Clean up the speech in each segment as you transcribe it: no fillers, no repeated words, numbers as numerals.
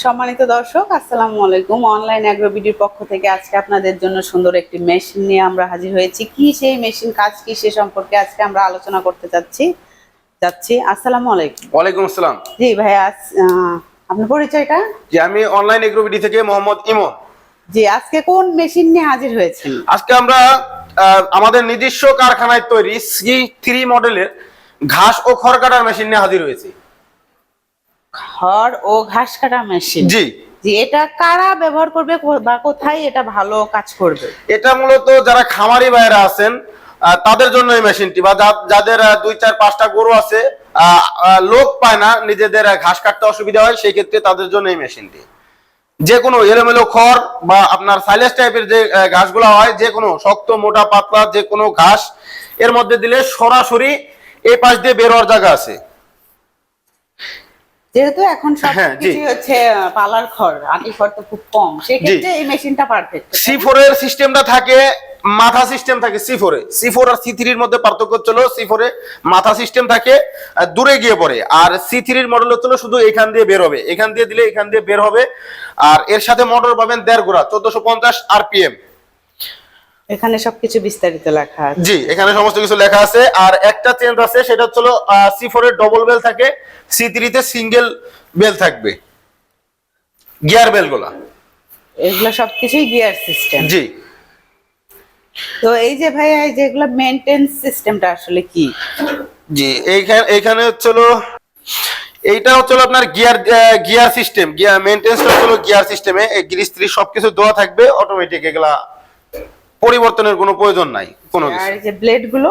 সম্মানিত দর্শক, আসসালামু আলাইকুম। অনলাইন অ্যাগ্রোবিডির পক্ষ থেকে আজকে আপনাদের জন্য সুন্দর একটি মেশিন নিয়ে আমরা হাজির হয়েছি। কি সেই মেশিন, কাজ কি, সে সম্পর্কে আজকে আমরা আলোচনা করতে যাচ্ছি। আসসালামু আলাইকুম। ওয়ালাইকুম আসসালাম। জি ভাইয়া, আপনার পরিচয়টা? জি, আমি অনলাইন অ্যাগ্রোবিডি থেকে মোহাম্মদ ইমন। জি, আজকে কোন মেশিন নিয়ে হাজির হয়েছেন? আজকে আমরা আমাদের নিজস্ব কারখানায় তৈরি C3 মডেলের ঘাস ও খড় কাটার মেশিন নিয়ে হাজির হয়েছি। খড় ও ঘাস কাটা মেশিন? জি জি, এটা কারা ব্যবহার করবে বা কোথায় এটা ভালো কাজ করবে? এটা মূলত যারা খামারি ভাইরা আছেন তাদের জন্য এই মেশিনটি, বা যাদের 2-4-5টা গরু আছে, লোক পায় না, নিজেদের ঘাস কাটতে অসুবিধা হয়, সেই ক্ষেত্রে তাদের জন্য এই মেশিনটি। যে কোনো এলোমেলো খড় বা আপনার সাইলেজ টাইপের যে ঘাসগুলো হয়, যে কোনো শক্ত মোটা পাতলা যে কোনো ঘাস এর মধ্যে দিলে সরাসরি এই পাশ দিয়ে বের হওয়ার জায়গা আছে। যেহেতু এখন সবকিছু হচ্ছে পালার খড়, আটি খড় তো খুব কম, সেক্ষেত্রে এই মেশিনটা পারফেক্ট। C4 এর সিস্টেমটা থাকে, মাথা সিস্টেম থাকে C4 এ। C4 আর C3 এর মধ্যে পার্থক্য হলো C4 এ মাথা সিস্টেম থাকে, দূরে গিয়ে পড়ে, আর C3 এর মডেল হলো শুধু এখান দিয়ে বের হবে, এখান দিয়ে দিলে এখান দিয়ে বের হবে। আর এর সাথে মোটর পাবেন 1.5 গোড়া, 1450 RPM। এখানে সবকিছু বিস্তারিত লেখা আছে। জি, এখানে সমস্ত কিছু লেখা আছে। আর একটা চেঞ্জ আছে, সেটা হলো C4 এর ডবল বেল থাকে, C3 তে সিঙ্গেল বেল থাকবে, গিয়ার বেল গুলা। এগুলা সবকিছুই গিয়ার সিস্টেম। জি। তো এই যে ভাইয়া, যেগুলা মেইনটেন্স সিস্টেমটা আসলে কি? জি, এইখানে হলো এইটা হলো আপনার গিয়ার সিস্টেম। গিয়ার মেইনটেন্সটা হলো গিয়ার সিস্টেমে এই গ্রিস ত্রিস সবকিছু দেওয়া থাকবে অটোমেটিক, এগুলা পরিবর্তনের কোনো প্রয়োজন নাই কোনো কিছু। আর এই যে ব্লেড গুলো,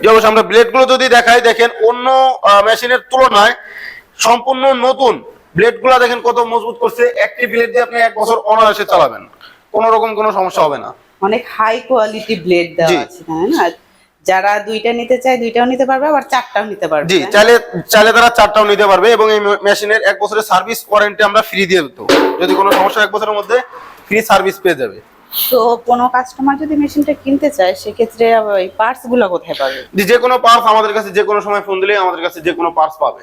যে অবশ্য আমরা ব্লেড গুলো যদি দেখাই, দেখেন অন্য মেশিনের তুলনায় সম্পূর্ণ নতুন ব্লেড গুলা দেখেন কত মজবুত করছে। একটি ব্লেড দিয়ে আপনি 1 বছর অনায়াসে চালাবেন, কোনো রকম কোনো সমস্যা হবে না। অনেক হাই কোয়ালিটি ব্লেড দেওয়া আছে, তাই না? যারা 2টা নিতে চায় 2টাও নিতে পারবে, আবার 4টাও নিতে পারবে। জি, চাইলে তারা 4টাও নিতে পারবে। এবং এই মেশিনের 1 বছরের সার্ভিস ওয়ারেন্টি আমরা ফ্রি দিয়ে দেব। যদি কোনো সমস্যা 1 বছরের মধ্যে ফ্রি সার্ভিস পেয়ে যাবে। তো কোনো কাস্টমার যদি মেশিনটা কিনতে চায়, সেক্ষেত্রে এই পার্টস গুলো কোথায় পাবে? যে কোনো পার্টস আমাদের কাছে, যে কোনো সময় ফোন দিলে আমাদের কাছে যে কোনো পার্টস পাবে।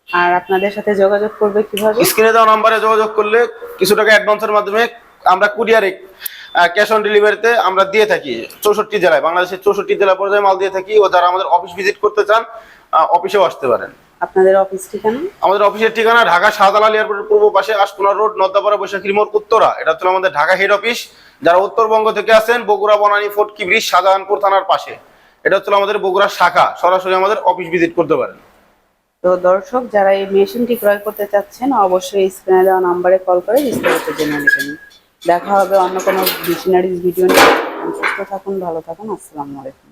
আর আপনাদের সাথে যোগাযোগ করবে কিভাবে? স্ক্রিনে দেওয়া নম্বরে যোগাযোগ করলে কিছু টাকা অ্যাডভান্সের মাধ্যমে আমরা কুরিয়ারে ক্যাশ অন ডেলিভারিতে আমরা দিয়ে থাকি 64 জেলায়, বাংলাদেশের 64 জেলা পর্যায়ে মাল দিয়ে থাকি। ও যারা আমাদের অফিস ভিজিট করতে চান, অফিসেও আসতে পারেন। আপনাদের অফিস ঠিকানা? আমাদের অফিসের ঠিকানা ঢাকা শাহজালাল এয়ারপোর্টের পূর্ব পাশে আশকুনা রোড, নদ্দাপাড়া, বৈশাখীর মোড়, উত্তরা। এটা হচ্ছে আমাদের ঢাকা হেড অফিস। যারা উত্তরবঙ্গ থেকে আসেন, বগুড়া, বনানী, ফটকি ব্রিজ, শাহজাহানপুর থানার পাশে, এটা হচ্ছে আমাদের বগুড়া শাখা। সরাসরি আমাদের অফিস ভিজিট করতে পারেন। তো দর্শক, যারা এই মেশিনটি ক্রয় করতে চাচ্ছেন, অবশ্যই স্ক্রিনে দেওয়া নাম্বারে কল করে বিস্তারিত জেনে নেবেন। দেখা হবে অন্য কোনো মেশিনারিজ ভিডিও নিয়ে। সুস্থ থাকুন, ভালো থাকুন। আসসালামু আলাইকুম।